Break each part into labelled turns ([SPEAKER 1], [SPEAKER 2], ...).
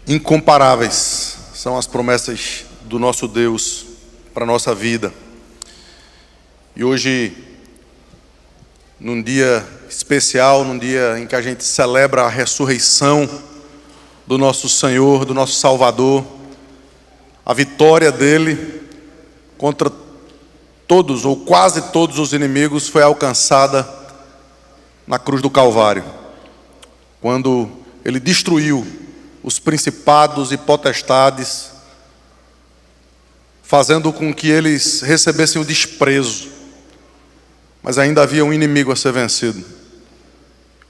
[SPEAKER 1] Incomparáveis são as promessas do nosso Deus para a nossa vida. E hoje, num dia especial, num dia em que a gente celebra a ressurreição do nosso Senhor, do nosso Salvador, a vitória dele contra todos ou quase todos os inimigos foi alcançada na cruz do Calvário, quando ele destruiu os principados e potestades, fazendo com que eles recebessem o desprezo. Mas ainda havia um inimigo a ser vencido.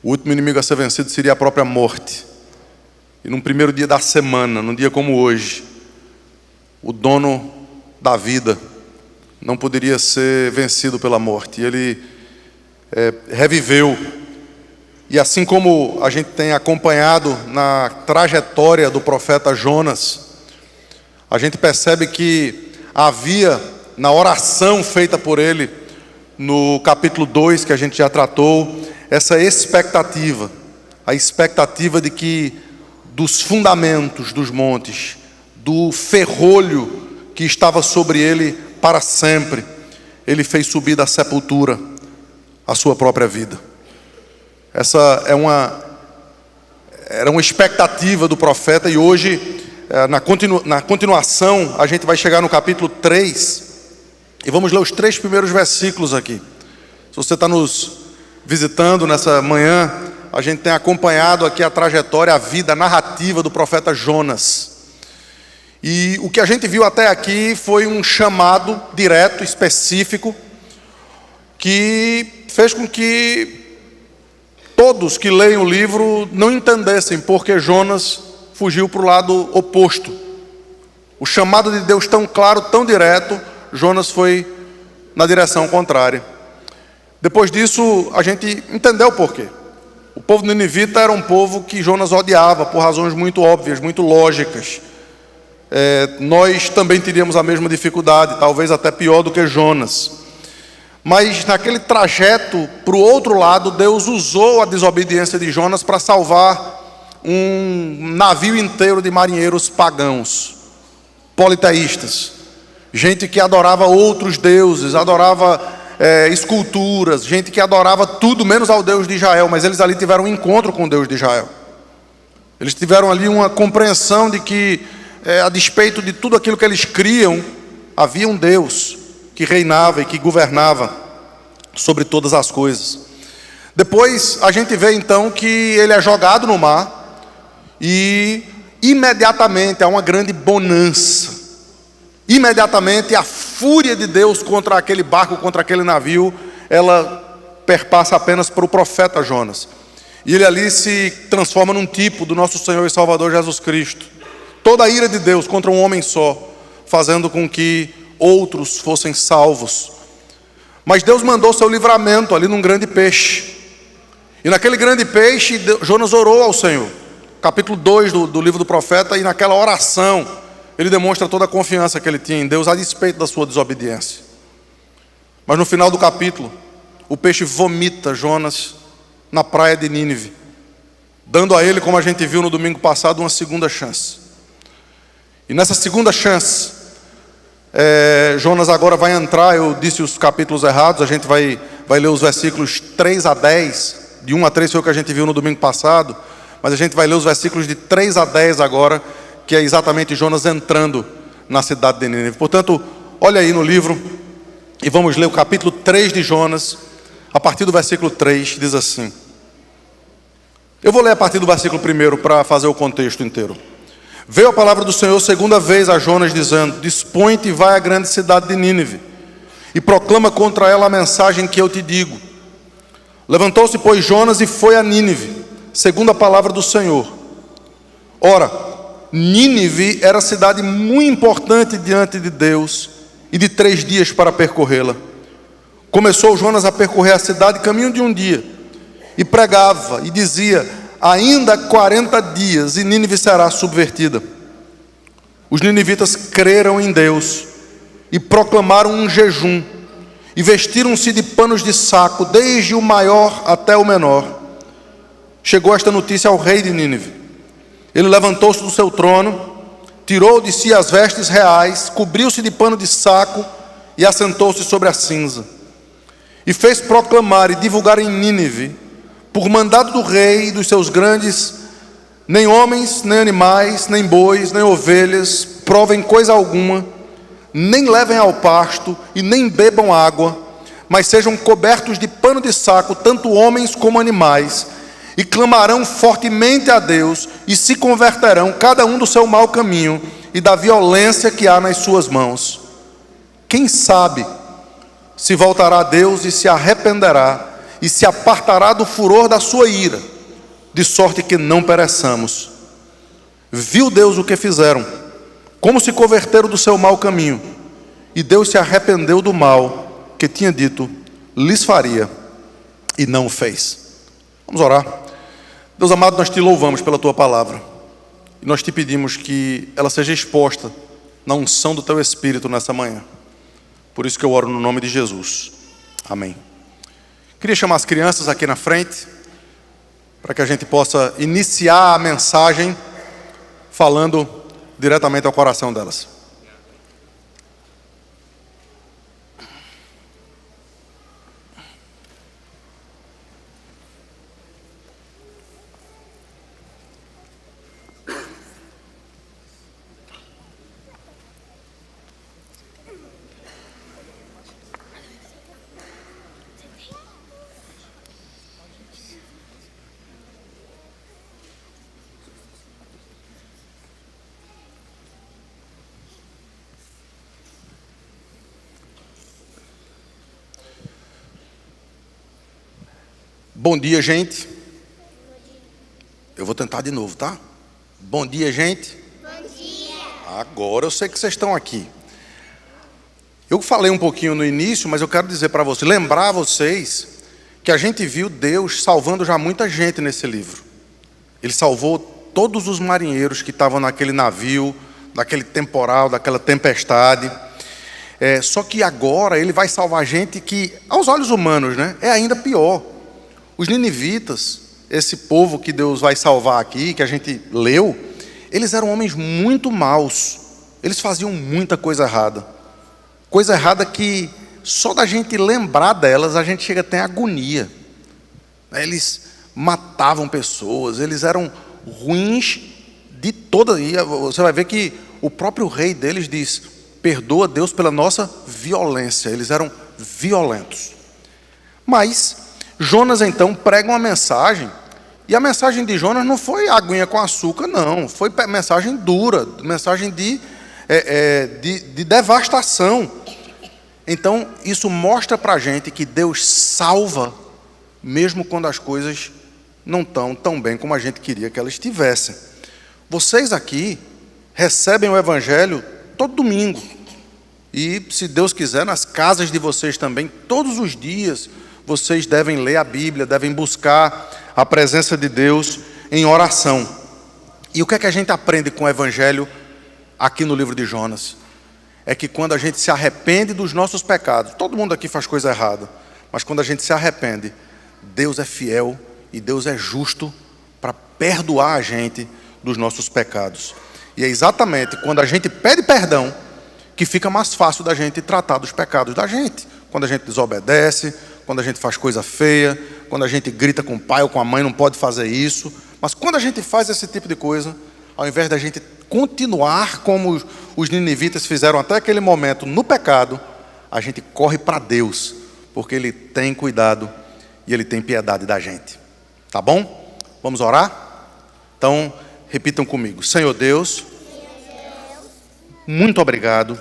[SPEAKER 1] O último inimigo a ser vencido seria a própria morte. E num primeiro dia da semana, num dia como hoje, o dono da vida não poderia ser vencido pela morte. E ele reviveu. E assim como a gente tem acompanhado na trajetória do profeta Jonas, a gente percebe que havia, na oração feita por ele, no capítulo 2, que a gente já tratou, essa expectativa, a expectativa de que dos fundamentos dos montes, do ferrolho que estava sobre ele para sempre, ele fez subir da sepultura a sua própria vida. Essa era uma expectativa do profeta, e hoje, na continuação, a gente vai chegar no capítulo 3, e vamos ler os 3 primeiros versículos aqui. Se você está nos visitando nessa manhã, a gente tem acompanhado aqui a trajetória, a vida, a narrativa do profeta Jonas. E o que a gente viu até aqui foi um chamado direto, específico, que fez com que todos que leem o livro não entendessem porque Jonas fugiu para o lado oposto. O chamado de Deus tão claro, tão direto, Jonas foi na direção contrária. Depois disso, a gente entendeu o porquê. O povo ninivita era um povo que Jonas odiava por razões muito óbvias, muito lógicas. Nós também teríamos a mesma dificuldade, talvez até pior do que Jonas. Mas naquele trajeto para o outro lado, Deus usou a desobediência de Jonas para salvar um navio inteiro de marinheiros pagãos, politeístas, gente que adorava outros deuses, adorava esculturas, gente que adorava tudo menos ao Deus de Israel. Mas eles ali tiveram um encontro com o Deus de Israel. Eles tiveram ali uma compreensão de que, a despeito de tudo aquilo que eles criam, havia um Deus que reinava e que governava sobre todas as coisas. Depois a gente vê então que ele é jogado no mar e imediatamente há uma grande bonança. Imediatamente a fúria de Deus contra aquele barco, contra aquele navio, ela perpassa apenas para o profeta Jonas. E ele ali se transforma num tipo do nosso Senhor e Salvador Jesus Cristo. Toda a ira de Deus contra um homem só, fazendo com que outros fossem salvos. Mas Deus mandou seu livramento ali num grande peixe. E naquele grande peixe, Jonas orou ao Senhor. Capítulo 2 do livro do profeta, e naquela oração, ele demonstra toda a confiança que ele tinha em Deus, a despeito da sua desobediência. Mas no final do capítulo, o peixe vomita Jonas na praia de Nínive, dando a ele, como a gente viu no domingo passado, uma segunda chance. E nessa segunda chance, Jonas agora vai entrar. Eu disse os capítulos errados, a gente vai ler os versículos 3 a 10, de 1 a 3 foi o que a gente viu no domingo passado, mas a gente vai ler os versículos de 3 a 10 agora, que é exatamente Jonas entrando na cidade de Nínive. Portanto, olha aí no livro, e vamos ler o capítulo 3 de Jonas, a partir do versículo 3, diz assim. Eu vou ler a partir do versículo 1 para fazer o contexto inteiro. Veio a palavra do Senhor segunda vez a Jonas, dizendo: dispõe-te e vai à grande cidade de Nínive, e proclama contra ela a mensagem que eu te digo. Levantou-se, pois, Jonas e foi a Nínive, segundo a palavra do Senhor. Ora, Nínive era cidade muito importante diante de Deus, e de 3 dias para percorrê-la. Começou Jonas a percorrer a cidade caminho de um dia, e pregava, e dizia: ainda 40 dias e Nínive será subvertida. Os ninivitas creram em Deus e proclamaram um jejum, e vestiram-se de panos de saco, desde o maior até o menor. Chegou esta notícia ao rei de Nínive. Ele levantou-se do seu trono, tirou de si as vestes reais, cobriu-se de pano de saco e assentou-se sobre a cinza. E fez proclamar e divulgar em Nínive, por mandado do rei e dos seus grandes: nem homens, nem animais, nem bois, nem ovelhas provem coisa alguma, nem levem ao pasto e nem bebam água, mas sejam cobertos de pano de saco, tanto homens como animais, e clamarão fortemente a Deus, e se converterão cada um do seu mau caminho e da violência que há nas suas mãos. Quem sabe se voltará a Deus e se arrependerá, e se apartará do furor da sua ira, de sorte que não pereçamos. Viu Deus o que fizeram, como se converteram do seu mau caminho, e Deus se arrependeu do mal que tinha dito lhes faria, e não o fez. Vamos orar. Deus amado, nós te louvamos pela tua palavra, e nós te pedimos que ela seja exposta na unção do teu Espírito nessa manhã. Por isso que eu oro no nome de Jesus. Amém. Queria chamar as crianças aqui na frente, para que a gente possa iniciar a mensagem falando diretamente ao coração delas. Bom dia, gente. Eu vou tentar de novo, tá? Bom dia, gente.
[SPEAKER 2] Bom dia.
[SPEAKER 1] Agora eu sei que vocês estão aqui. Eu falei um pouquinho no início, mas eu quero dizer para vocês, lembrar vocês, que a gente viu Deus salvando já muita gente nesse livro. Ele salvou todos os marinheiros que estavam naquele navio, daquele temporal, daquela tempestade. Só que agora ele vai salvar gente que, aos olhos humanos, né, é ainda pior. Os ninivitas, esse povo que Deus vai salvar aqui, que a gente leu, eles eram homens muito maus. Eles faziam muita coisa errada. Coisa errada que só da gente lembrar delas, a gente chega até agonia. Eles matavam pessoas, eles eram ruins de toda. E você vai ver que o próprio rei deles diz: perdoa Deus pela nossa violência. Eles eram violentos. Mas Jonas então prega uma mensagem, e a mensagem de Jonas não foi aguinha com açúcar, não. Foi mensagem dura, mensagem de devastação. Então isso mostra para a gente que Deus salva, mesmo quando as coisas não estão tão bem como a gente queria que elas estivessem. Vocês aqui recebem o Evangelho todo domingo, e se Deus quiser, nas casas de vocês também, todos os dias, vocês devem ler a Bíblia, devem buscar a presença de Deus em oração. E o que é que a gente aprende com o Evangelho aqui no livro de Jonas? É que quando a gente se arrepende dos nossos pecados, todo mundo aqui faz coisa errada, mas quando a gente se arrepende, Deus é fiel e Deus é justo para perdoar a gente dos nossos pecados. E é exatamente quando a gente pede perdão que fica mais fácil da gente tratar dos pecados da gente. Quando a gente desobedece, quando a gente faz coisa feia, quando a gente grita com o pai ou com a mãe, não pode fazer isso. Mas quando a gente faz esse tipo de coisa, ao invés da gente continuar como os ninivitas fizeram até aquele momento no pecado, a gente corre para Deus, porque Ele tem cuidado e Ele tem piedade da gente. Tá bom? Vamos orar? Então, repitam comigo. Senhor Deus, muito obrigado,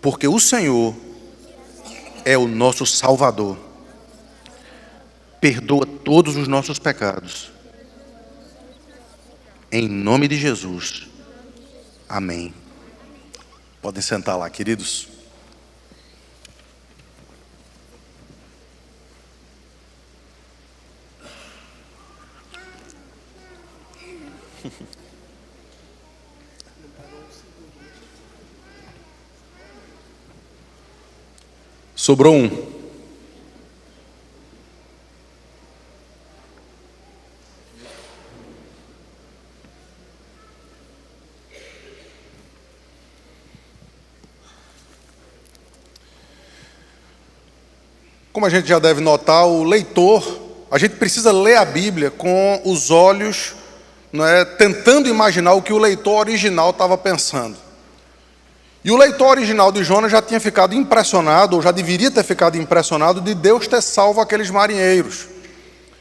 [SPEAKER 1] porque o Senhor é o nosso Salvador. Perdoa todos os nossos pecados. Em nome de Jesus. Amém. Podem sentar lá, queridos. Sobrou um. Como a gente já deve notar, o leitor, a gente precisa ler a Bíblia com os olhos, tentando imaginar o que o leitor original estava pensando. E o leitor original de Jonas já tinha ficado impressionado, ou já deveria ter ficado impressionado, de Deus ter salvo aqueles marinheiros.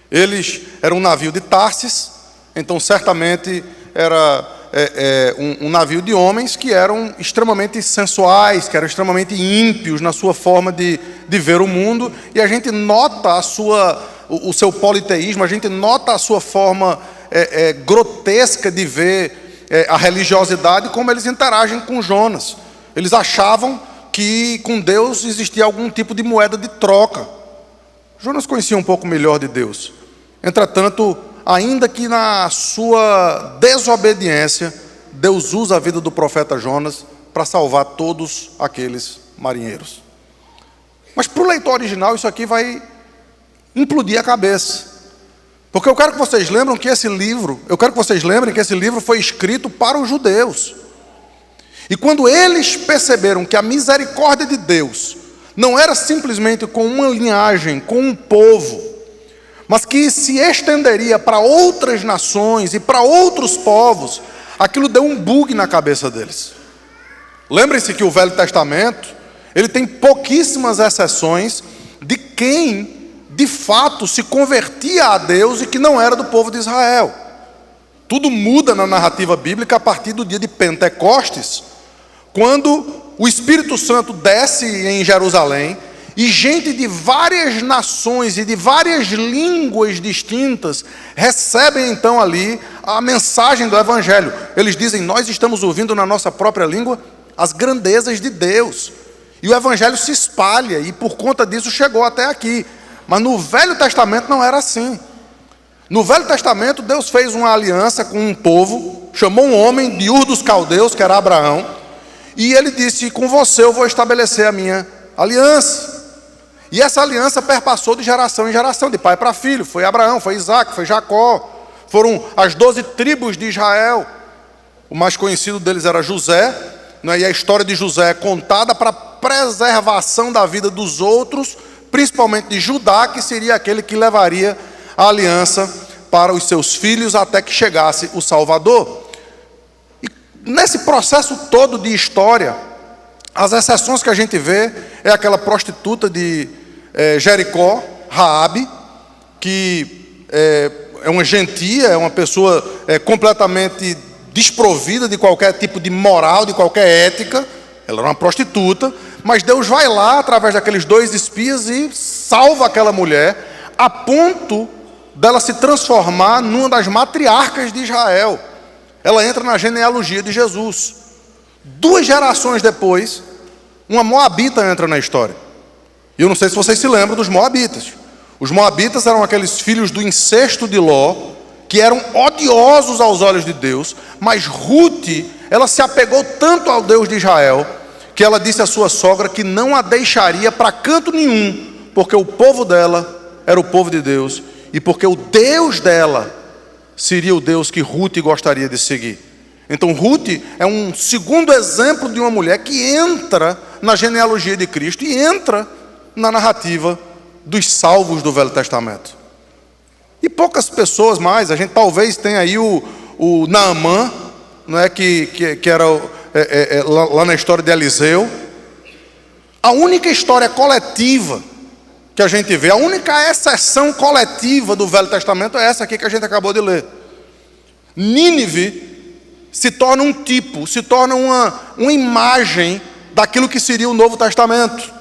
[SPEAKER 1] Eles eram um navio de Tarsis, então certamente era um navio de homens que eram extremamente sensuais, que eram extremamente ímpios na sua forma de ver o mundo, e a gente nota o seu politeísmo, a gente nota a sua forma grotesca de ver a religiosidade, como eles interagem com Jonas. Eles achavam que com Deus existia algum tipo de moeda de troca. Jonas conhecia um pouco melhor de Deus. Entretanto, ainda que na sua desobediência, Deus usa a vida do profeta Jonas para salvar todos aqueles marinheiros. Mas para o leitor original isso aqui vai implodir a cabeça. Porque eu quero que vocês lembrem que esse livro foi escrito para os judeus. E quando eles perceberam que a misericórdia de Deus não era simplesmente com uma linhagem, com um povo, mas que se estenderia para outras nações e para outros povos, aquilo deu um bug na cabeça deles. Lembrem-se que o Velho Testamento, ele tem pouquíssimas exceções de quem, de fato, se convertia a Deus e que não era do povo de Israel. Tudo muda na narrativa bíblica a partir do dia de Pentecostes, quando o Espírito Santo desce em Jerusalém e gente de várias nações e de várias línguas distintas recebem então ali a mensagem do Evangelho. Eles dizem: nós estamos ouvindo na nossa própria língua as grandezas de Deus. E o Evangelho se espalha e por conta disso chegou até aqui. Mas no Velho Testamento não era assim. No Velho Testamento Deus fez uma aliança com um povo, chamou um homem de Ur dos Caldeus, que era Abraão, e ele disse: com você eu vou estabelecer a minha aliança. E essa aliança perpassou de geração em geração, de pai para filho. Foi Abraão, foi Isaac, foi Jacó. Foram as 12 tribos de Israel. O mais conhecido deles era José, e a história de José é contada para a preservação da vida dos outros, principalmente de Judá, que seria aquele que levaria a aliança para os seus filhos até que chegasse o Salvador. E nesse processo todo de história, as exceções que a gente vê é aquela prostituta de Jericó, Raabe, que é uma gentia, é uma pessoa completamente desprovida de qualquer tipo de moral, de qualquer ética. Ela era uma prostituta, mas Deus vai lá através daqueles 2 espias e salva aquela mulher, a ponto dela se transformar numa das matriarcas de Israel. Ela entra na genealogia de Jesus. 2 gerações depois, uma moabita entra na história. E eu não sei se vocês se lembram dos moabitas. Os moabitas eram aqueles filhos do incesto de Ló, que eram odiosos aos olhos de Deus, mas Ruth, ela se apegou tanto ao Deus de Israel, que ela disse à sua sogra que não a deixaria para canto nenhum, porque o povo dela era o povo de Deus, e porque o Deus dela seria o Deus que Ruth gostaria de seguir. Então Ruth é um segundo exemplo de uma mulher que entra na genealogia de Cristo e entra na narrativa dos salvos do Velho Testamento. E poucas pessoas mais, a gente talvez tenha aí o Naamã, que era lá na história de Eliseu. A única história coletiva que a gente vê, a única exceção coletiva do Velho Testamento é essa aqui que a gente acabou de ler. Nínive se torna um tipo, se torna uma imagem daquilo que seria o Novo Testamento.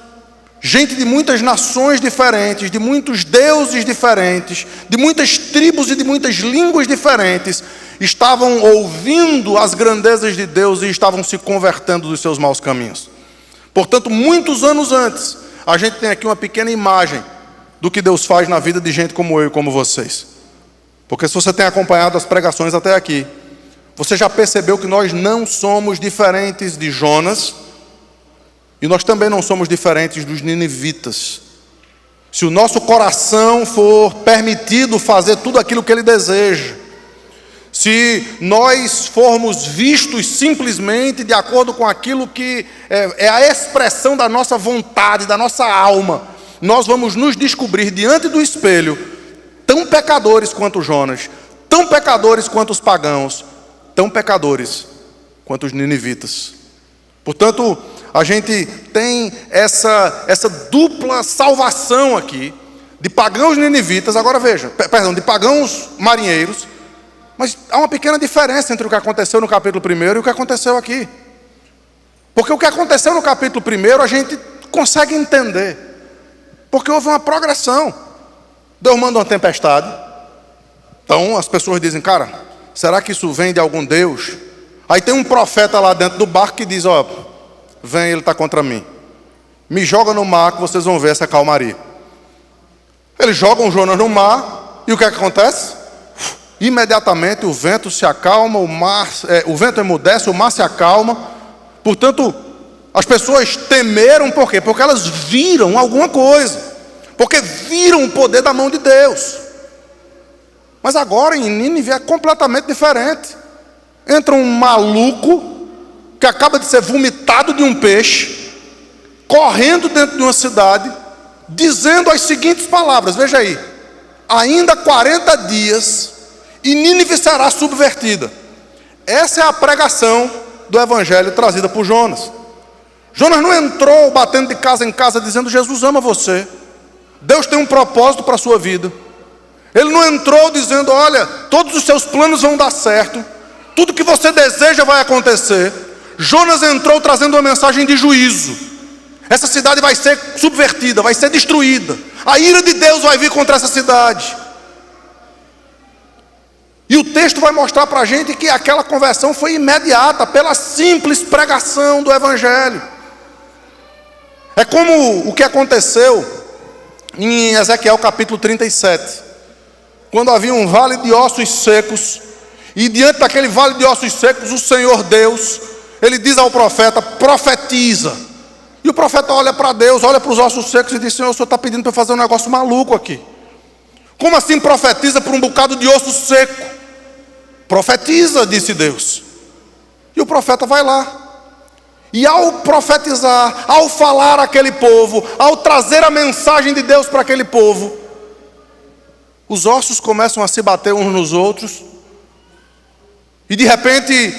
[SPEAKER 1] Gente de muitas nações diferentes, de muitos deuses diferentes, de muitas tribos e de muitas línguas diferentes, estavam ouvindo as grandezas de Deus e estavam se convertendo dos seus maus caminhos. Portanto, muitos anos antes, a gente tem aqui uma pequena imagem do que Deus faz na vida de gente como eu e como vocês. Porque se você tem acompanhado as pregações até aqui, você já percebeu que nós não somos diferentes de Jonas, e nós também não somos diferentes dos ninivitas. Se o nosso coração for permitido fazer tudo aquilo que ele deseja, se nós formos vistos simplesmente de acordo com aquilo que é a expressão da nossa vontade, da nossa alma, nós vamos nos descobrir diante do espelho tão pecadores quanto Jonas, tão pecadores quanto os pagãos, tão pecadores quanto os ninivitas. Portanto, a gente tem essa dupla salvação aqui, de pagãos ninivitas. Agora veja, de pagãos marinheiros. Mas há uma pequena diferença entre o que aconteceu no capítulo 1 e o que aconteceu aqui. Porque o que aconteceu no capítulo 1 a gente consegue entender. Porque houve uma progressão. Deus manda uma tempestade. Então as pessoas dizem, cara, será que isso vem de algum Deus? Aí tem um profeta lá dentro do barco que diz, ó, vem, ele está contra mim. Me joga no mar que vocês vão ver essa calmaria. Eles jogam Jonas no mar e o que é que acontece? Imediatamente o vento se acalma, o vento emudece, o mar se acalma. Portanto, as pessoas temeram, por quê? Porque elas viram alguma coisa. Porque viram o poder da mão de Deus. Mas agora em Nínive é completamente diferente. Entra um maluco que acaba de ser vomitado de um peixe, correndo dentro de uma cidade, dizendo as seguintes palavras, veja aí: ainda 40 dias e Nínive será subvertida. Essa é a pregação do evangelho trazida por Jonas. Jonas não entrou batendo de casa em casa dizendo, Jesus ama você, Deus tem um propósito para a sua vida. Ele não entrou dizendo, olha, todos os seus planos vão dar certo, tudo que você deseja vai acontecer. Jonas entrou trazendo uma mensagem de juízo. Essa cidade vai ser subvertida, vai ser destruída. A ira de Deus vai vir contra essa cidade. E o texto vai mostrar para a gente que aquela conversão foi imediata, pela simples pregação do evangelho. É como o que aconteceu em Ezequiel capítulo 37. Quando havia um vale de ossos secos, e diante daquele vale de ossos secos, o Senhor Deus, ele diz ao profeta, profetiza. E o profeta olha para Deus, olha para os ossos secos e diz, Senhor, o Senhor está pedindo para eu fazer um negócio maluco aqui. Como assim profetiza por um bocado de osso seco? Profetiza, disse Deus. E o profeta vai lá. E ao profetizar, ao falar àquele povo, ao trazer a mensagem de Deus para aquele povo, os ossos começam a se bater uns nos outros. E de repente,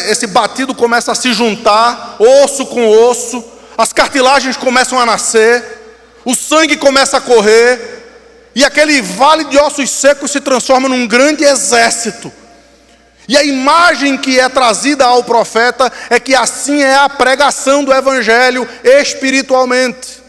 [SPEAKER 1] esse batido começa a se juntar, osso com osso. As cartilagens começam a nascer. O sangue começa a correr. E aquele vale de ossos secos se transforma num grande exército. E a imagem que é trazida ao profeta é que assim é a pregação do evangelho espiritualmente.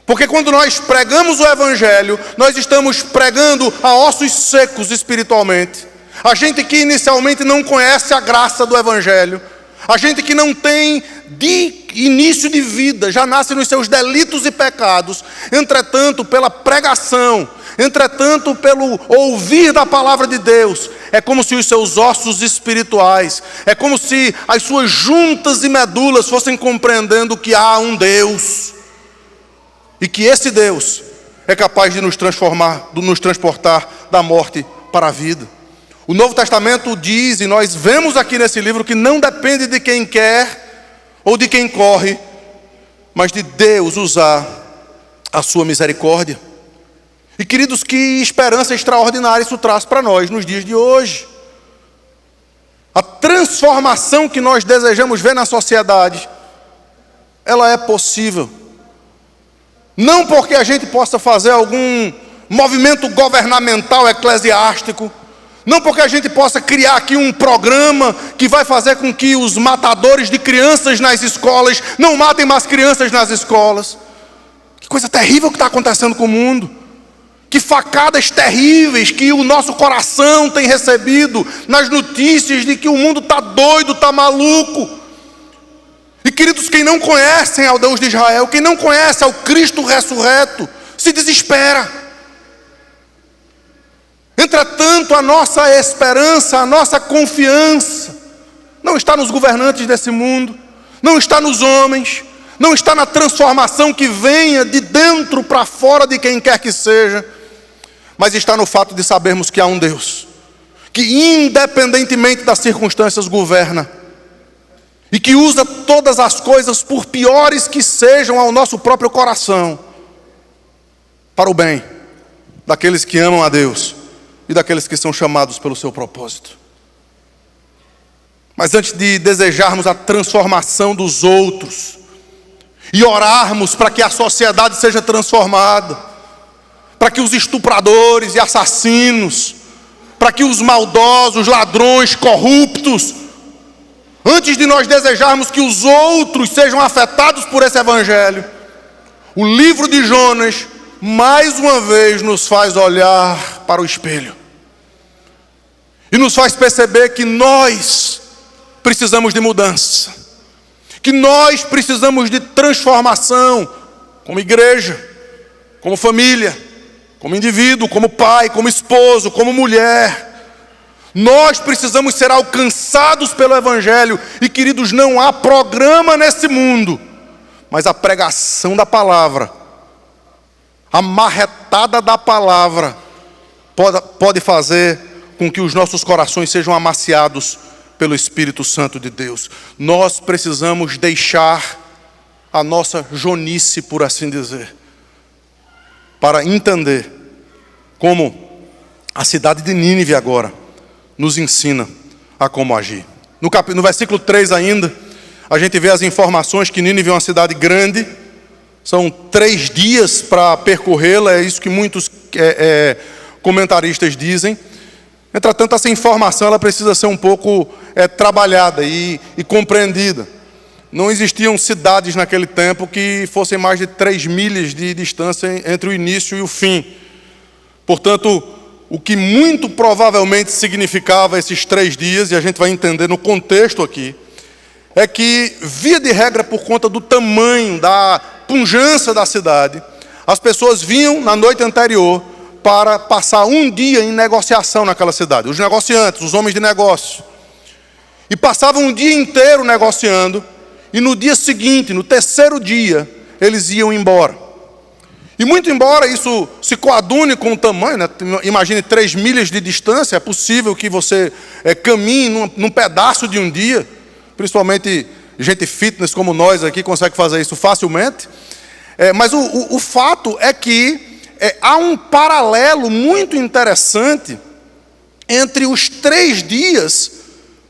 [SPEAKER 1] Porque quando nós pregamos o evangelho, nós estamos pregando a ossos secos espiritualmente. A gente que inicialmente não conhece a graça do evangelho, a gente que não tem de início de vida, já nasce nos seus delitos e pecados, entretanto, pela pregação, entretanto, pelo ouvir da palavra de Deus, é como se os seus ossos espirituais, é como se as suas juntas e medulas fossem compreendendo que há um Deus, e que esse Deus é capaz de nos transformar, de nos transportar da morte para a vida. O Novo Testamento diz, e nós vemos aqui nesse livro, que não depende de quem quer ou de quem corre, mas de Deus usar a sua misericórdia. E queridos, que esperança extraordinária isso traz para nós nos dias de hoje. A transformação que nós desejamos ver na sociedade, ela é possível. Não porque a gente possa fazer algum movimento governamental eclesiástico, não porque a gente possa criar aqui um programa que vai fazer com que os matadores de crianças nas escolas não matem mais crianças nas escolas. Que coisa terrível que está acontecendo com o mundo. Que facadas terríveis que o nosso coração tem recebido nas notícias de que o mundo está doido, está maluco. E queridos, quem não conhecem ao Deus de Israel, quem não conhece ao Cristo ressurreto, se desespera. Entretanto, a nossa esperança, a nossa confiança não está nos governantes desse mundo, não está nos homens, não está na transformação que venha de dentro para fora de quem quer que seja, mas está no fato de sabermos que há um Deus que independentemente das circunstâncias governa e que usa todas as coisas, por piores que sejam ao nosso próprio coração, para o bem daqueles que amam a Deus e daqueles que são chamados pelo seu propósito. Mas antes de desejarmos a transformação dos outros e orarmos para que a sociedade seja transformada, para que os estupradores e assassinos, para que os maldosos, ladrões, corruptos, antes de nós desejarmos que os outros sejam afetados por esse evangelho, o livro de Jonas, mais uma vez, nos faz olhar para o espelho e nos faz perceber que nós precisamos de mudança, que nós precisamos de transformação, como igreja, como família, como indivíduo, como pai, como esposo, como mulher. Nós precisamos ser alcançados pelo evangelho. E, queridos, não há programa nesse mundo, mas a pregação da palavra, a marretada da palavra, pode fazer com que os nossos corações sejam amaciados pelo Espírito Santo de Deus. Nós precisamos deixar a nossa jonice, por assim dizer, para entender como a cidade de Nínive agora nos ensina a como agir. No versículo 3 ainda, a gente vê as informações que Nínive é uma cidade grande, são 3 dias para percorrê-la, é isso que muitos comentaristas dizem. Entretanto, essa informação ela precisa ser um pouco trabalhada e compreendida. Não existiam cidades naquele tempo que fossem mais de 3 milhas de distância entre o início e o fim. Portanto, o que muito provavelmente significava esses 3 dias, e a gente vai entender no contexto aqui, é que, via de regra, por conta do tamanho, da pujança da cidade, as pessoas vinham na noite anterior para passar um dia em negociação naquela cidade. Os negociantes, os homens de negócio. E passavam um dia inteiro negociando, e no dia seguinte, no terceiro dia, eles iam embora. E muito embora isso se coadune com o tamanho, né? Imagine 3 milhas de distância, é possível que você caminhe num pedaço de um dia, principalmente gente fitness como nós aqui consegue fazer isso facilmente. Mas o fato é que há um paralelo muito interessante entre os 3 dias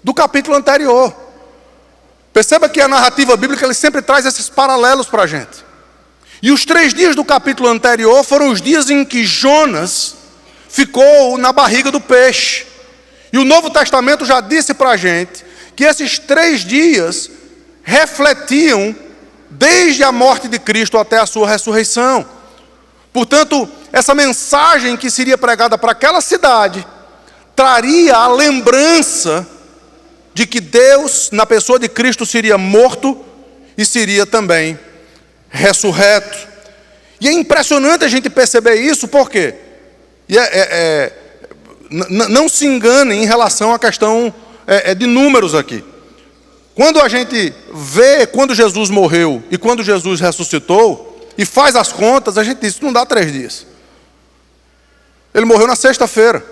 [SPEAKER 1] do capítulo anterior. Perceba que a narrativa bíblica ele sempre traz esses paralelos para a gente. E os 3 dias do capítulo anterior foram os dias em que Jonas ficou na barriga do peixe. E o Novo Testamento já disse para a gente que esses 3 dias refletiam desde a morte de Cristo até a sua ressurreição. Portanto, essa mensagem que seria pregada para aquela cidade traria a lembrança de que Deus, na pessoa de Cristo, seria morto e seria também ressurreto. E é impressionante a gente perceber isso, por quê? Não se enganem em relação à questão de números aqui. Quando a gente vê quando Jesus morreu e quando Jesus ressuscitou, e faz as contas, a gente diz, isso não dá 3 dias. Ele morreu na sexta-feira.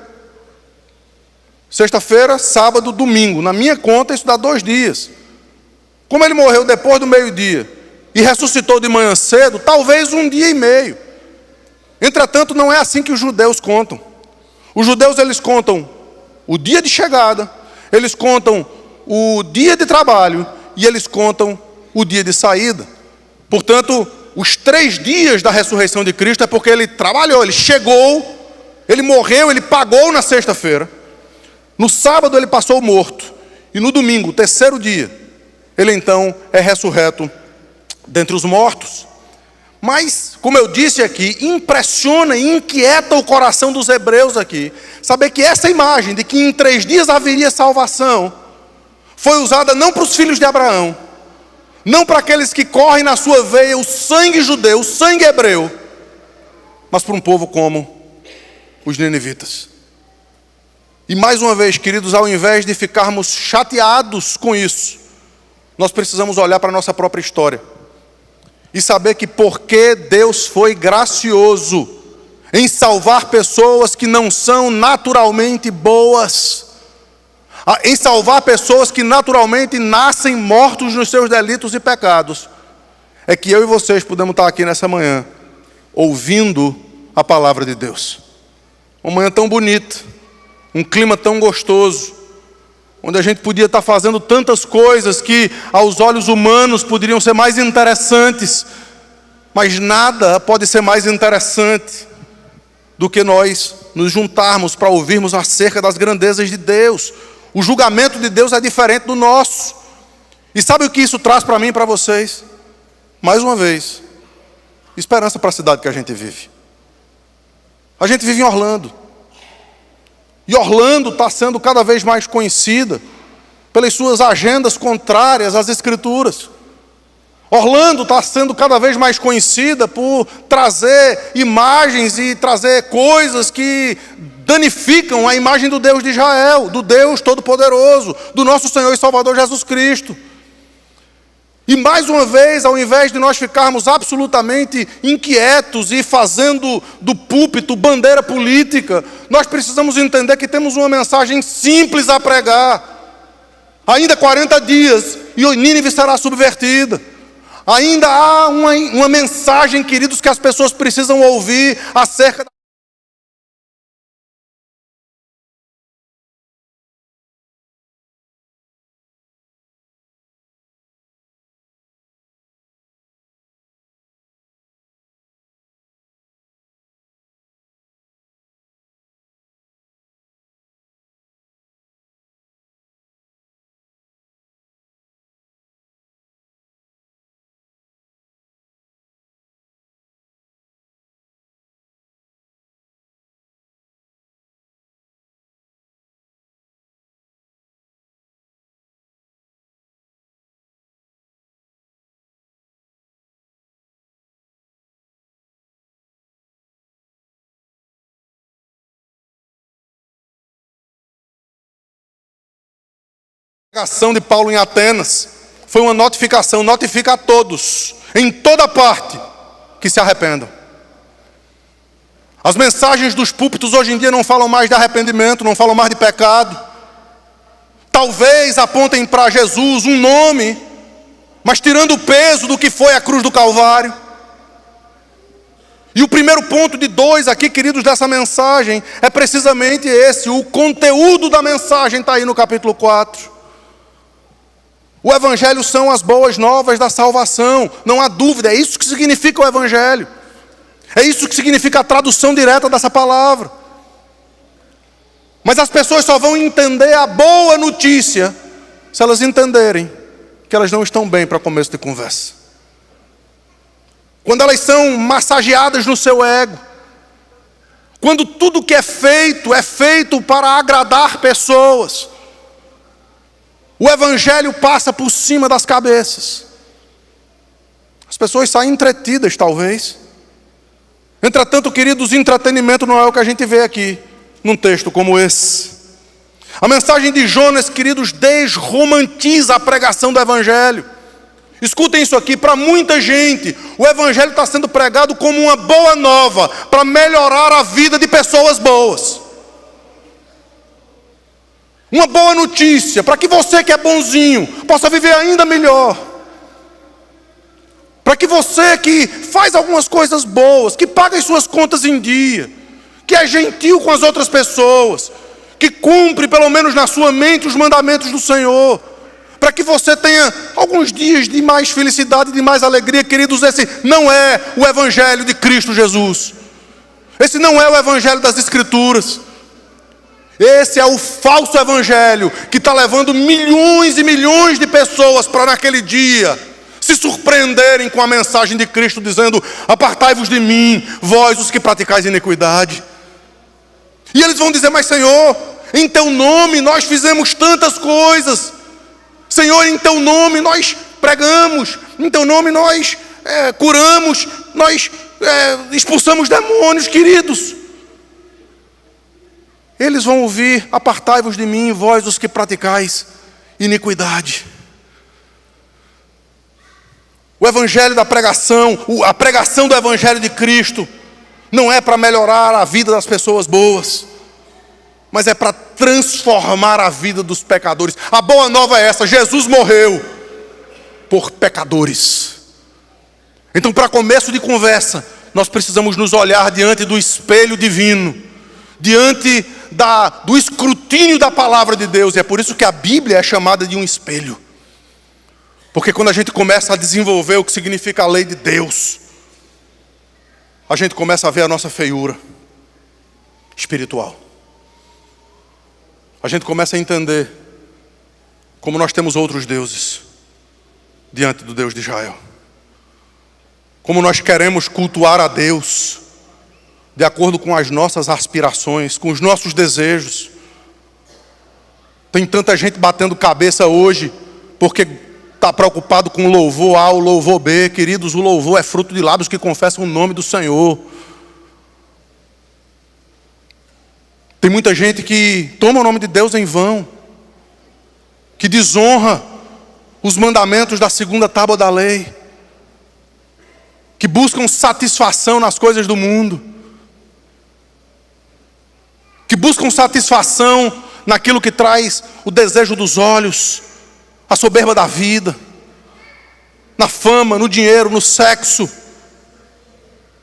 [SPEAKER 1] Sexta-feira, sábado, domingo. Na minha conta, isso dá 2 dias. Como ele morreu depois do meio-dia e ressuscitou de manhã cedo, talvez 1 dia e meio. Entretanto, não é assim que os judeus contam. Os judeus, eles contam o dia de chegada, eles contam o dia de trabalho e eles contam o dia de saída. Portanto, os 3 dias da ressurreição de Cristo é porque ele trabalhou, ele chegou, ele morreu, ele pagou na sexta-feira. No sábado ele passou morto. E no domingo, o terceiro dia, ele então é ressurreto dentre os mortos. Mas, como eu disse aqui, impressiona e inquieta o coração dos hebreus aqui, saber que essa imagem de que em 3 dias haveria salvação, foi usada não para os filhos de Abraão, não para aqueles que correm na sua veia o sangue judeu, o sangue hebreu, mas para um povo como os ninivitas. E mais uma vez, queridos, ao invés de ficarmos chateados com isso, nós precisamos olhar para a nossa própria história e saber que porque Deus foi gracioso em salvar pessoas que não são naturalmente boas, em salvar pessoas que naturalmente nascem mortos nos seus delitos e pecados, é que eu e vocês podemos estar aqui nessa manhã ouvindo a palavra de Deus. Uma manhã tão bonita, um clima tão gostoso, onde a gente podia estar fazendo tantas coisas que aos olhos humanos poderiam ser mais interessantes, mas nada pode ser mais interessante do que nós nos juntarmos para ouvirmos acerca das grandezas de Deus. O julgamento de Deus é diferente do nosso. E sabe o que isso traz para mim e para vocês? Mais uma vez, esperança para a cidade que a gente vive. A gente vive em Orlando. E Orlando está sendo cada vez mais conhecida pelas suas agendas contrárias às Escrituras. Orlando está sendo cada vez mais conhecida por trazer imagens e trazer coisas que danificam a imagem do Deus de Israel, do Deus Todo-Poderoso, do nosso Senhor e Salvador Jesus Cristo. E mais uma vez, ao invés de nós ficarmos absolutamente inquietos e fazendo do púlpito bandeira política, nós precisamos entender que temos uma mensagem simples a pregar. Ainda 40 dias e Nínive será subvertida. Ainda há uma mensagem, queridos, que as pessoas precisam ouvir acerca da pregação de Paulo em Atenas foi uma notificação, notifica a todos, em toda parte, que se arrependam. As mensagens dos púlpitos hoje em dia não falam mais de arrependimento, não falam mais de pecado. Talvez apontem para Jesus um nome, mas tirando o peso do que foi a cruz do Calvário. E o primeiro ponto de 2 aqui, queridos, dessa mensagem, é precisamente esse. O conteúdo da mensagem está aí no capítulo 4. O Evangelho são as boas novas da salvação, não há dúvida, é isso que significa o Evangelho. É isso que significa a tradução direta dessa palavra. Mas as pessoas só vão entender a boa notícia se elas entenderem que elas não estão bem para começo de conversa. Quando elas são massageadas no seu ego, quando tudo que é feito para agradar pessoas, o Evangelho passa por cima das cabeças. As pessoas saem entretidas, talvez. Entretanto, queridos, entretenimento não é o que a gente vê aqui, num texto como esse. A mensagem de Jonas, queridos, desromantiza a pregação do Evangelho. Escutem isso aqui, para muita gente, o Evangelho está sendo pregado como uma boa nova, para melhorar a vida de pessoas boas. Uma boa notícia, para que você que é bonzinho, possa viver ainda melhor. Para que você que faz algumas coisas boas, que paga as suas contas em dia, que é gentil com as outras pessoas, que cumpre pelo menos na sua mente os mandamentos do Senhor, para que você tenha alguns dias de mais felicidade, de mais alegria. Queridos, esse não é o Evangelho de Cristo Jesus. Esse não é o Evangelho das Escrituras. Esse é o falso evangelho que está levando milhões e milhões de pessoas para naquele dia se surpreenderem com a mensagem de Cristo dizendo: apartai-vos de mim, vós os que praticais iniquidade. E eles vão dizer: mas Senhor, em teu nome nós fizemos tantas coisas. Senhor, em teu nome nós pregamos, em teu nome nós curamos, nós expulsamos demônios, queridos. Eles vão ouvir: apartai-vos de mim, vós os que praticais iniquidade. O evangelho da pregação, a pregação do evangelho de Cristo, não é para melhorar a vida das pessoas boas, mas é para transformar a vida dos pecadores. A boa nova é essa: Jesus morreu por pecadores. Então, para começo de conversa, nós precisamos nos olhar diante do espelho divino, diante do escrutínio da palavra de Deus. E é por isso que a Bíblia é chamada de um espelho. Porque quando a gente começa a desenvolver o que significa a lei de Deus, a gente começa a ver a nossa feiura espiritual. A gente começa a entender como nós temos outros deuses diante do Deus de Israel. Como nós queremos cultuar a Deus de acordo com as nossas aspirações, com os nossos desejos. Tem tanta gente batendo cabeça hoje porque está preocupado com o louvor A, o louvor B. Queridos, o louvor é fruto de lábios que confessam o nome do Senhor. Tem muita gente que toma o nome de Deus em vão, que desonra os mandamentos da segunda tábua da lei, que buscam satisfação nas coisas do mundo, que buscam satisfação naquilo que traz o desejo dos olhos, a soberba da vida, na fama, no dinheiro, no sexo,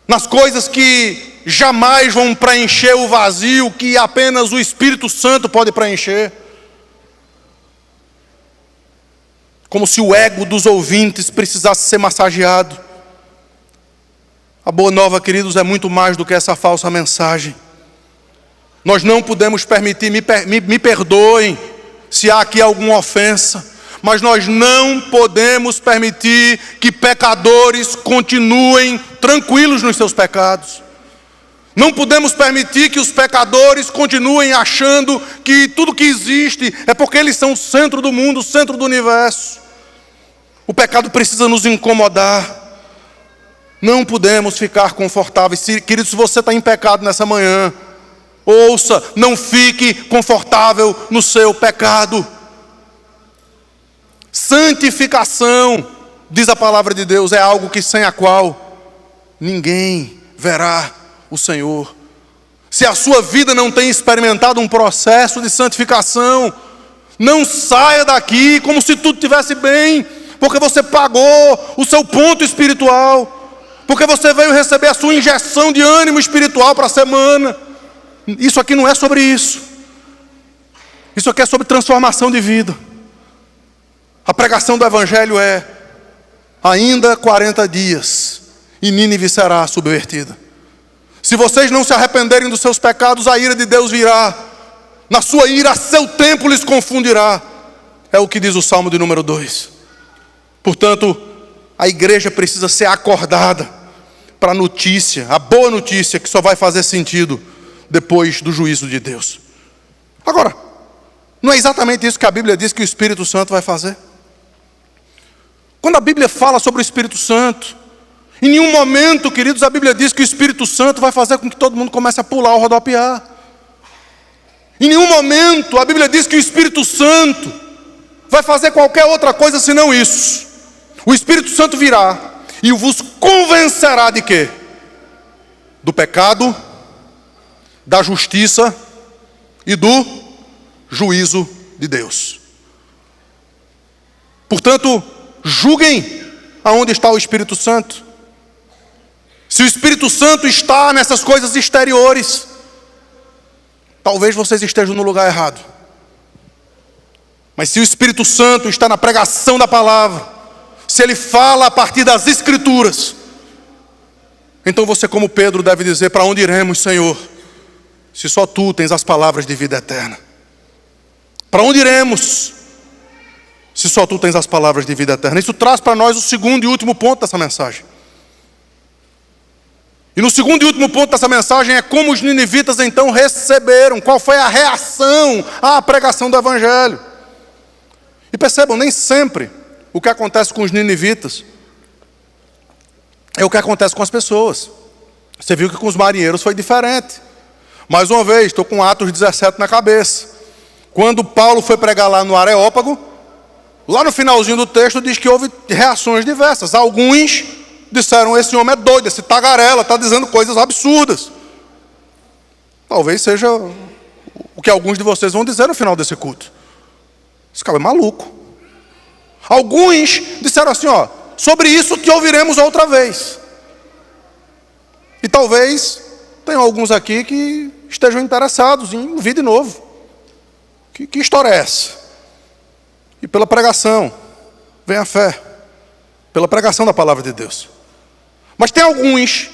[SPEAKER 1] nas coisas que jamais vão preencher o vazio que apenas o Espírito Santo pode preencher. Como se o ego dos ouvintes precisasse ser massageado. A boa nova, queridos, é muito mais do que essa falsa mensagem. Nós não podemos permitir, me perdoem se há aqui alguma ofensa, mas nós não podemos permitir que pecadores continuem tranquilos nos seus pecados. Não podemos permitir que os pecadores continuem achando que tudo que existe é porque eles são o centro do mundo, o centro do universo. O pecado precisa nos incomodar. Não podemos ficar confortáveis. Querido, se você está em pecado nessa manhã, ouça, não fique confortável no seu pecado. Santificação, diz a palavra de Deus, é algo que sem a qual ninguém verá o Senhor. Se a sua vida não tem experimentado um processo de santificação, não saia daqui como se tudo estivesse bem, porque você pagou o seu ponto espiritual, porque você veio receber a sua injeção de ânimo espiritual para a semana. Isso aqui não é sobre isso. Isso aqui é sobre transformação de vida. A pregação do Evangelho é: ainda 40 dias e Nínive será subvertida. Se vocês não se arrependerem dos seus pecados, a ira de Deus virá. Na sua ira, seu tempo lhes confundirá. É o que diz o Salmo de número 2. Portanto, a igreja precisa ser acordada para a notícia, a boa notícia, que só vai fazer sentido depois do juízo de Deus. Agora, não é exatamente isso que a Bíblia diz que o Espírito Santo vai fazer? Quando a Bíblia fala sobre o Espírito Santo, em nenhum momento, queridos, a Bíblia diz que o Espírito Santo vai fazer com que todo mundo comece a pular ou rodopiar. Em nenhum momento a Bíblia diz que o Espírito Santo vai fazer qualquer outra coisa senão isso. O Espírito Santo virá e vos convencerá de quê? Do pecado, da justiça e do juízo de Deus. Portanto, julguem aonde está o Espírito Santo. Se o Espírito Santo está nessas coisas exteriores, talvez vocês estejam no lugar errado. Mas se o Espírito Santo está na pregação da palavra, se ele fala a partir das Escrituras, então você, como Pedro, deve dizer: para onde iremos, Senhor, se só tu tens as palavras de vida eterna? Para onde iremos, se só tu tens as palavras de vida eterna? Isso traz para nós o segundo e último ponto dessa mensagem. E no segundo e último ponto dessa mensagem é como os ninivitas então receberam, qual foi a reação à pregação do Evangelho. E percebam, nem sempre o que acontece com os ninivitas é o que acontece com as pessoas. Você viu que com os marinheiros foi diferente. Mais uma vez, estou com Atos 17 na cabeça. Quando Paulo foi pregar lá no Areópago, lá no finalzinho do texto diz que houve reações diversas. Alguns disseram: esse homem é doido, esse tagarela está dizendo coisas absurdas. Talvez seja o que alguns de vocês vão dizer no final desse culto. Esse cara é maluco. Alguns disseram assim: sobre isso te ouviremos outra vez. E talvez tenham alguns aqui que estejam interessados em ouvir de novo. Que história é essa? E pela pregação, vem a fé. Pela pregação da palavra de Deus. Mas tem alguns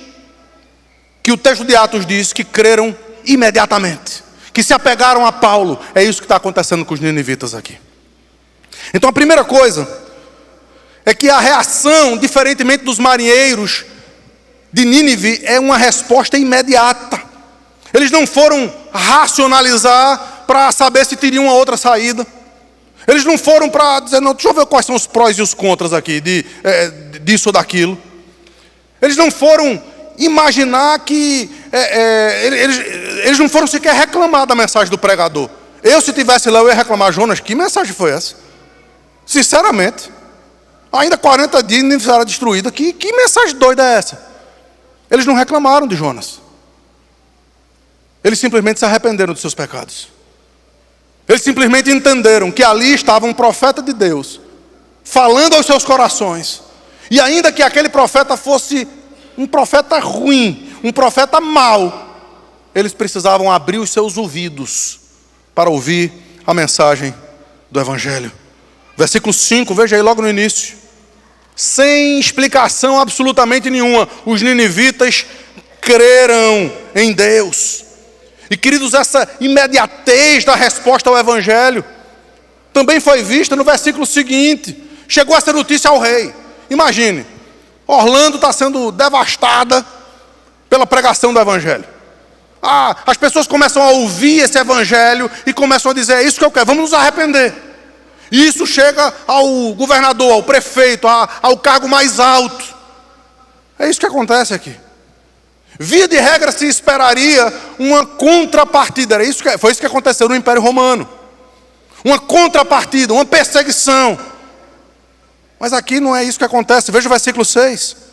[SPEAKER 1] que o texto de Atos diz que creram imediatamente, que se apegaram a Paulo. É isso que está acontecendo com os ninivitas aqui. Então a primeira coisa é que a reação, diferentemente dos marinheiros de Nínive, é uma resposta imediata. Eles não foram racionalizar para saber se teriam uma outra saída. Eles não foram para dizer, não, deixa eu ver quais são os prós e os contras aqui, disso ou daquilo. Eles não foram imaginar que... eles não foram sequer reclamar da mensagem do pregador. Eu, se estivesse lá, eu ia reclamar, Jonas, que mensagem foi essa? Sinceramente. Ainda 40 dias nem será destruída. Que mensagem doida é essa? Eles não reclamaram de Jonas. Eles simplesmente se arrependeram dos seus pecados. Eles simplesmente entenderam que ali estava um profeta de Deus, falando aos seus corações. E ainda que aquele profeta fosse um profeta ruim, um profeta mau, eles precisavam abrir os seus ouvidos para ouvir a mensagem do Evangelho. Versículo 5, veja aí logo no início. Sem explicação absolutamente nenhuma, os ninivitas creram em Deus. E queridos, essa imediatez da resposta ao Evangelho também foi vista no versículo seguinte. Chegou essa notícia ao rei. Imagine, Orlando está sendo devastada pela pregação do Evangelho. As pessoas começam a ouvir esse Evangelho e começam a dizer, é isso que eu quero, vamos nos arrepender. E isso chega ao governador, ao prefeito, ao cargo mais alto. É isso que acontece aqui. Via de regra se esperaria uma contrapartida. Foi isso que aconteceu no Império Romano. Uma contrapartida, uma perseguição. Mas aqui não é isso que acontece. Veja o versículo 6.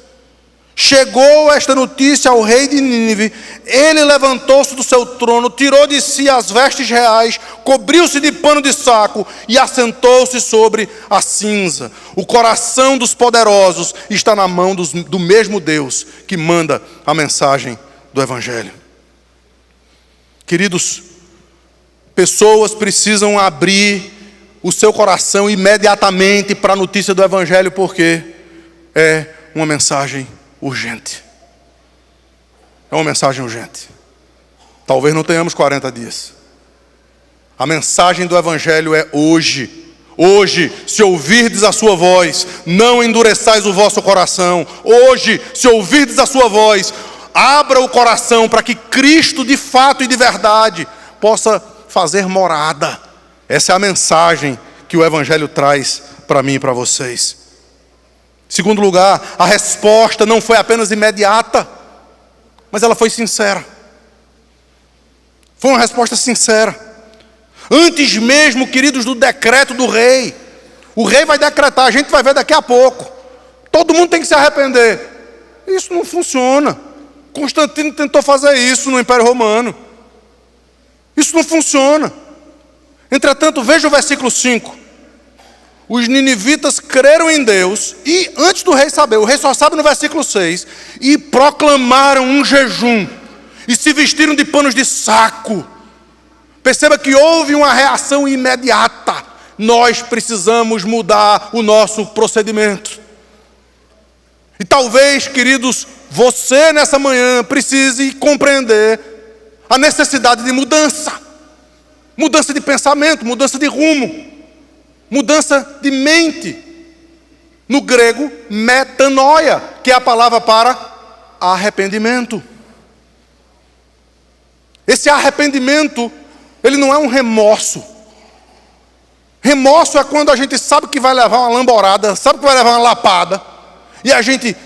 [SPEAKER 1] Chegou esta notícia ao rei de Nínive. Ele levantou-se do seu trono, tirou de si as vestes reais, cobriu-se de pano de saco e assentou-se sobre a cinza. O coração dos poderosos está na mão do mesmo Deus que manda a mensagem do Evangelho. Queridos, pessoas precisam abrir o seu coração imediatamente para a notícia do Evangelho, porque é uma mensagem urgente. É uma mensagem urgente. Talvez não tenhamos 40 dias. A mensagem do Evangelho é hoje. Hoje, se ouvirdes a sua voz, não endureçais o vosso coração. Hoje, se ouvirdes a sua voz, abra o coração para que Cristo de fato e de verdade possa fazer morada. Essa é a mensagem que o Evangelho traz para mim e para vocês. Segundo lugar, a resposta não foi apenas imediata, mas ela foi sincera. Foi uma resposta sincera. Antes mesmo, queridos, do decreto do rei. O rei vai decretar, a gente vai ver daqui a pouco. Todo mundo tem que se arrepender. Isso não funciona. Constantino tentou fazer isso no Império Romano. Isso não funciona. Entretanto, veja o versículo 5. Os ninivitas creram em Deus e, antes do rei saber, o rei só sabe no versículo 6, e proclamaram um jejum e se vestiram de panos de saco. Perceba que houve uma reação imediata. Nós precisamos mudar o nosso procedimento. E talvez, queridos, você nessa manhã precise compreender a necessidade de mudança. Mudança de pensamento, mudança de rumo. Mudança de mente. No grego, metanoia, que é a palavra para arrependimento. Esse arrependimento, ele não é um remorso. Remorso é quando a gente sabe que vai levar uma lamborada, sabe que vai levar uma lapada, e a gente,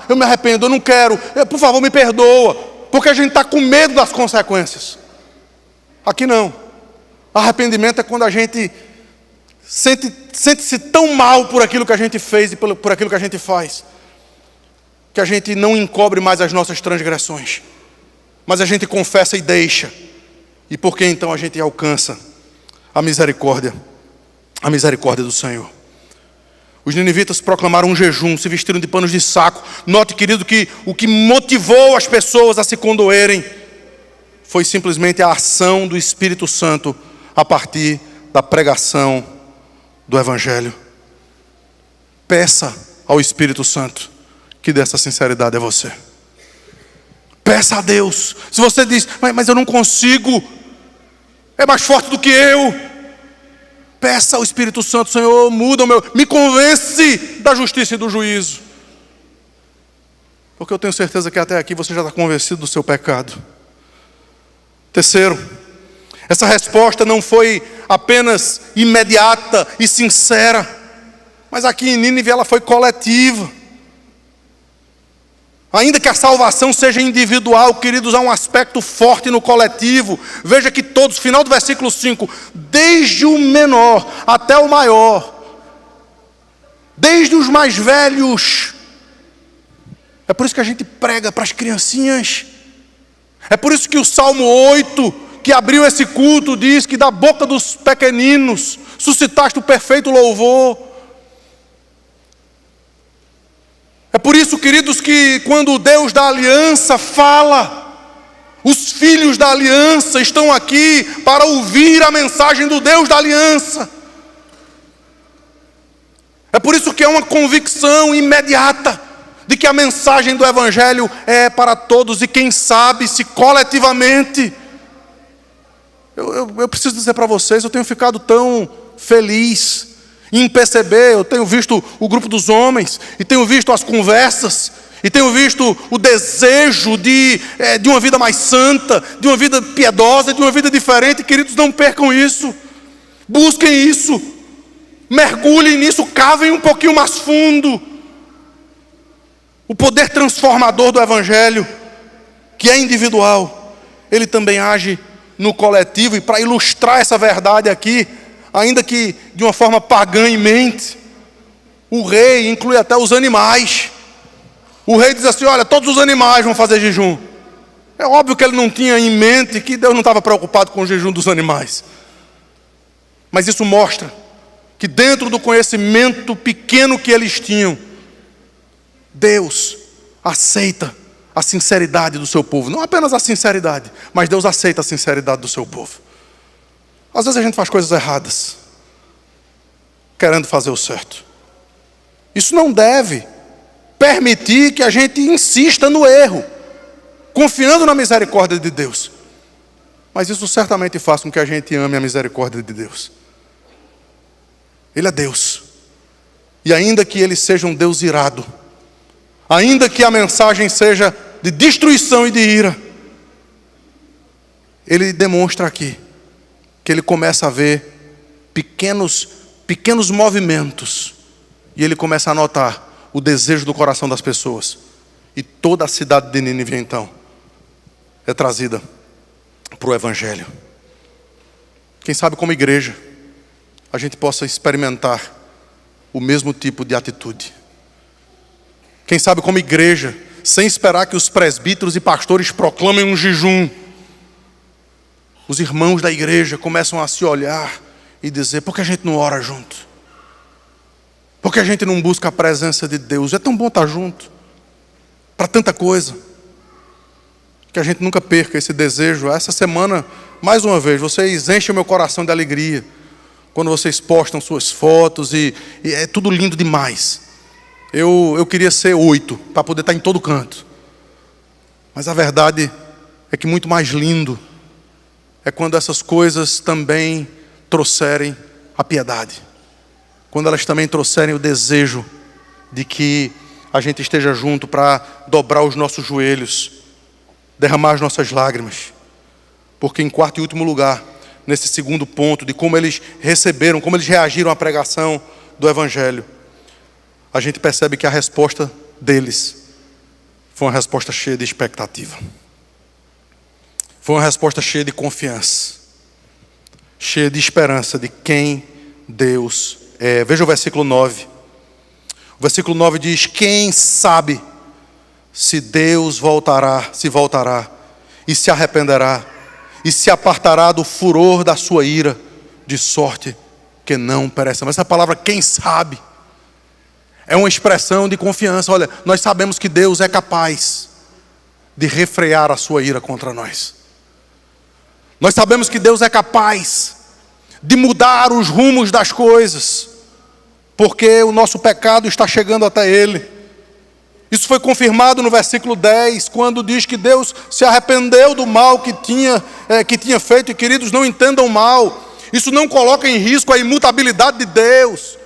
[SPEAKER 1] eu me arrependo, eu não quero, por favor me perdoa, porque a gente está com medo das consequências. Aqui não. Arrependimento é quando a gente sente-se tão mal por aquilo que a gente fez e por aquilo que a gente faz, que a gente não encobre mais as nossas transgressões, mas a gente confessa e deixa. E por que então a gente alcança a misericórdia do Senhor? Os ninivitas proclamaram um jejum, se vestiram de panos de saco. Note, querido, que o que motivou as pessoas a se condoerem foi simplesmente a ação do Espírito Santo a partir da pregação do Evangelho. Peça ao Espírito Santo que dê essa sinceridade a você. Peça a Deus. Se você diz, mas eu não consigo, é mais forte do que eu, peça ao Espírito Santo: Senhor, muda o meu, me convence da justiça e do juízo. Porque eu tenho certeza que até aqui você já está convencido do seu pecado. Terceiro, essa resposta não foi apenas imediata e sincera, mas aqui em Nínive ela foi coletiva. Ainda que a salvação seja individual, queridos, há um aspecto forte no coletivo. Veja que todos, final do versículo 5, desde o menor até o maior, desde os mais velhos. É por isso que a gente prega para as criancinhas. É por isso que o Salmo 8, que abriu esse culto, diz que da boca dos pequeninos suscitaste o perfeito louvor. É por isso, queridos, que quando o Deus da aliança fala, os filhos da aliança estão aqui para ouvir a mensagem do Deus da aliança. É por isso que é uma convicção imediata de que a mensagem do Evangelho é para todos, e quem sabe se coletivamente. Eu preciso dizer para vocês, eu tenho ficado tão feliz em perceber, eu tenho visto o grupo dos homens, e tenho visto as conversas, e tenho visto o desejo de uma vida mais santa, de uma vida piedosa, de uma vida diferente. Queridos, não percam isso, busquem isso, mergulhem nisso, cavem um pouquinho mais fundo. O poder transformador do Evangelho, que é individual, ele também age no coletivo. E para ilustrar essa verdade aqui, ainda que de uma forma pagã em mente, o rei inclui até os animais. O rei diz assim: olha, todos os animais vão fazer jejum. É óbvio que ele não tinha em mente que Deus não estava preocupado com o jejum dos animais. Mas isso mostra que dentro do conhecimento pequeno que eles tinham, Deus aceita a sinceridade do seu povo. Não apenas a sinceridade, mas Deus aceita a sinceridade do seu povo. Às vezes a gente faz coisas erradas, querendo fazer o certo. Isso não deve permitir que a gente insista no erro, confiando na misericórdia de Deus. Mas isso certamente faz com que a gente ame a misericórdia de Deus. Ele é Deus. E ainda que Ele seja um Deus irado, ainda que a mensagem seja de destruição e de ira, Ele demonstra aqui que Ele começa a ver pequenos movimentos, e Ele começa a notar o desejo do coração das pessoas. E toda a cidade de Nínive, então, é trazida para o Evangelho. Quem sabe como igreja a gente possa experimentar o mesmo tipo de atitude. Quem sabe como igreja, sem esperar que os presbíteros e pastores proclamem um jejum, os irmãos da igreja começam a se olhar e dizer: por que a gente não ora junto? Por que a gente não busca a presença de Deus? É tão bom estar junto, para tanta coisa. Que a gente nunca perca esse desejo. Essa semana, mais uma vez, vocês enchem o meu coração de alegria quando vocês postam suas fotos, e é tudo lindo demais. Eu queria ser 8, para poder estar em todo canto. Mas a verdade é que muito mais lindo é quando essas coisas também trouxerem a piedade. Quando elas também trouxerem o desejo de que a gente esteja junto para dobrar os nossos joelhos, derramar as nossas lágrimas. Porque em quarto e último lugar, nesse segundo ponto de como eles receberam, como eles reagiram à pregação do Evangelho, a gente percebe que a resposta deles foi uma resposta cheia de expectativa. Foi uma resposta cheia de confiança, cheia de esperança de quem Deus é. Veja o versículo 9. O versículo 9 diz: quem sabe se Deus se voltará e se arrependerá e se apartará do furor da sua ira, de sorte que não pereça. Mas essa palavra quem sabe É uma expressão de confiança. Olha, nós sabemos que Deus é capaz de refrear a sua ira contra nós. Nós sabemos que Deus é capaz de mudar os rumos das coisas, porque o nosso pecado está chegando até Ele. Isso foi confirmado no versículo 10, quando diz que Deus se arrependeu do mal que tinha feito. E queridos, não entendam mal, isso não coloca em risco a imutabilidade de Deus.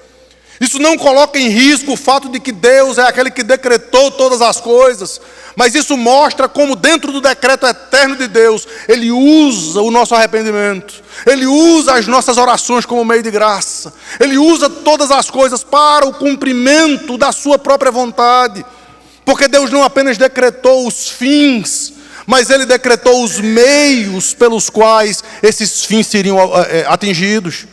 [SPEAKER 1] Isso não coloca em risco o fato de que Deus é aquele que decretou todas as coisas. Mas isso mostra como dentro do decreto eterno de Deus, Ele usa o nosso arrependimento. Ele usa as nossas orações como meio de graça. Ele usa todas as coisas para o cumprimento da sua própria vontade. Porque Deus não apenas decretou os fins, mas Ele decretou os meios pelos quais esses fins seriam atingidos.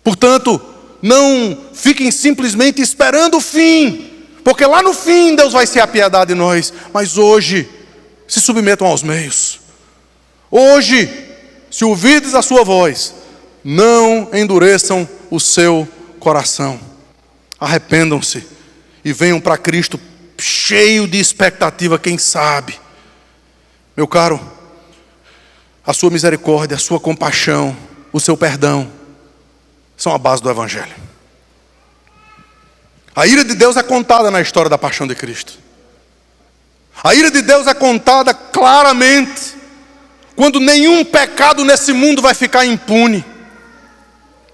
[SPEAKER 1] Portanto, não fiquem simplesmente esperando o fim, porque lá no fim Deus vai se apiedar de nós. Mas hoje, se submetam aos meios. Hoje, se ouvirdes a sua voz, não endureçam o seu coração. Arrependam-se e venham para Cristo cheio de expectativa, quem sabe. Meu caro, a sua misericórdia, a sua compaixão, o seu perdão são a base do Evangelho. A ira de Deus é contada na história da paixão de Cristo. A ira de Deus é contada claramente quando nenhum pecado nesse mundo vai ficar impune.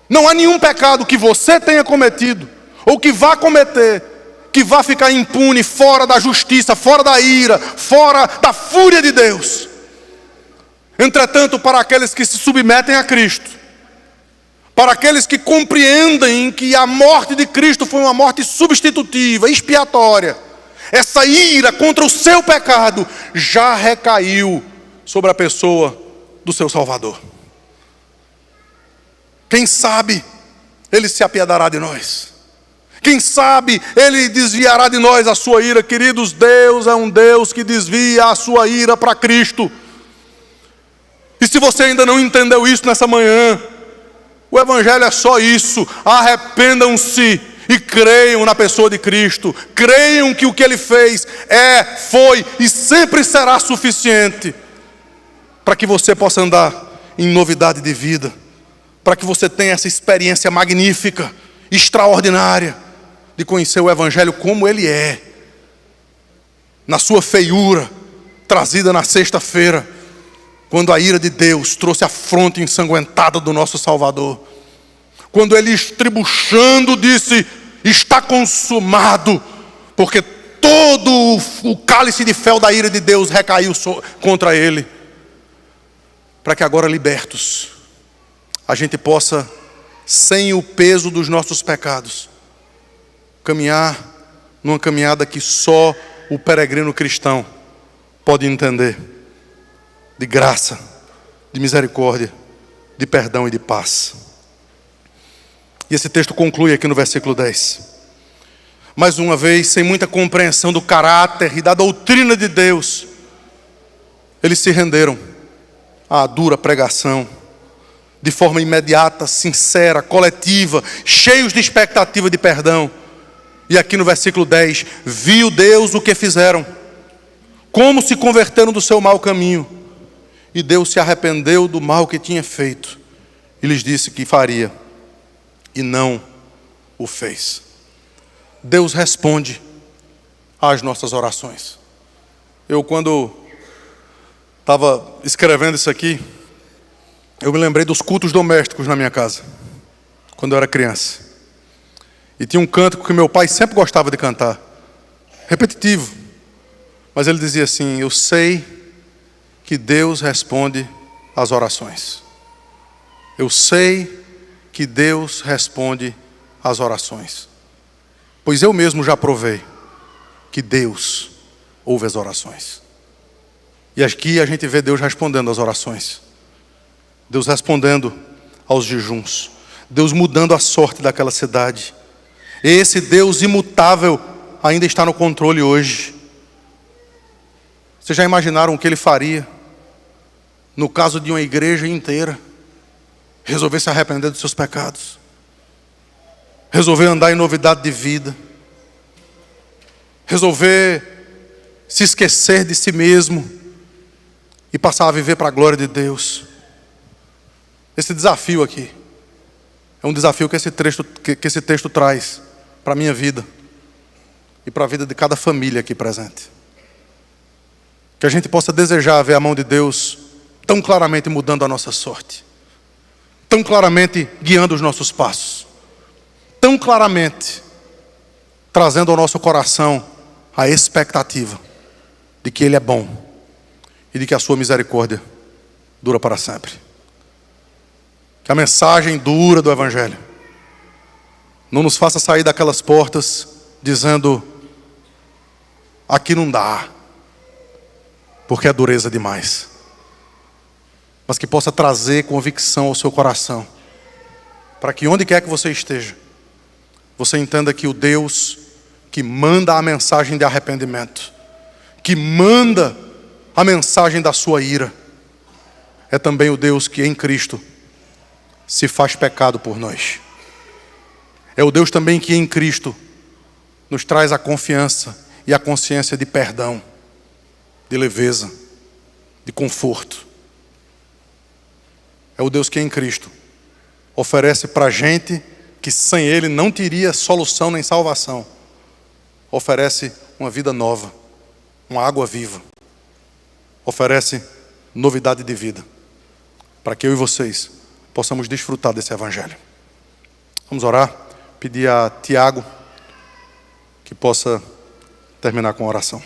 [SPEAKER 1] Não há nenhum pecado que você tenha cometido ou que vá cometer que vá ficar impune, fora da justiça, fora da ira, fora da fúria de Deus. Entretanto, para aqueles que se submetem a Cristo, para aqueles que compreendem que a morte de Cristo foi uma morte substitutiva, expiatória, essa ira contra o seu pecado já recaiu sobre a pessoa do seu Salvador. Quem sabe Ele se apiedará de nós. Quem sabe Ele desviará de nós a sua ira. Queridos, Deus é um Deus que desvia a sua ira para Cristo. E se você ainda não entendeu isso nessa manhã, o Evangelho é só isso. Arrependam-se e creiam na pessoa de Cristo. Creiam que o que Ele fez foi e sempre será suficiente para que você possa andar em novidade de vida, para que você tenha essa experiência magnífica, extraordinária, de conhecer o Evangelho como ele é, na sua feiura, trazida na sexta-feira, quando a ira de Deus trouxe a fronte ensanguentada do nosso Salvador, quando Ele estribuchando disse, está consumado, porque todo o cálice de fel da ira de Deus recaiu contra Ele, para que agora libertos, a gente possa, sem o peso dos nossos pecados, caminhar numa caminhada que só o peregrino cristão pode entender, de graça, de misericórdia, de perdão e de paz. E esse texto conclui aqui no versículo 10. Mais uma vez, sem muita compreensão do caráter e da doutrina de Deus, eles se renderam à dura pregação, de forma imediata, sincera, coletiva, cheios de expectativa de perdão. E aqui no versículo 10, viu Deus o que fizeram, como se converteram do seu mau caminho, e Deus se arrependeu do mal que tinha feito, e lhes disse que faria, e não o fez. Deus responde às nossas orações. Eu, quando estava escrevendo isso aqui, eu me lembrei dos cultos domésticos na minha casa, quando eu era criança. E tinha um cântico que meu pai sempre gostava de cantar, repetitivo, mas ele dizia assim, eu sei que Deus responde às orações. Eu sei que Deus responde às orações, pois eu mesmo já provei que Deus ouve as orações. E aqui a gente vê Deus respondendo às orações, Deus respondendo aos jejuns, Deus mudando a sorte daquela cidade. Esse Deus imutável ainda está no controle hoje. Vocês já imaginaram o que Ele faria no caso de uma igreja inteira resolver se arrepender dos seus pecados, resolver andar em novidade de vida, resolver se esquecer de si mesmo e passar a viver para a glória de Deus. Esse desafio aqui é um desafio que esse texto traz para a minha vida e para a vida de cada família aqui presente. Que a gente possa desejar ver a mão de Deus tão claramente mudando a nossa sorte, tão claramente guiando os nossos passos, tão claramente trazendo ao nosso coração a expectativa de que Ele é bom e de que a sua misericórdia dura para sempre. Que a mensagem dura do Evangelho não nos faça sair daquelas portas dizendo: aqui não dá, porque é dureza demais. Mas que possa trazer convicção ao seu coração, para que onde quer que você esteja, você entenda que o Deus que manda a mensagem de arrependimento, que manda a mensagem da sua ira, é também o Deus que em Cristo se faz pecado por nós. É o Deus também que em Cristo nos traz a confiança e a consciência de perdão, de leveza, de conforto. É o Deus que em Cristo oferece para a gente que sem Ele não teria solução nem salvação. Oferece uma vida nova, uma água viva. Oferece novidade de vida, para que eu e vocês possamos desfrutar desse Evangelho. Vamos orar, pedir a Tiago que possa terminar com a oração.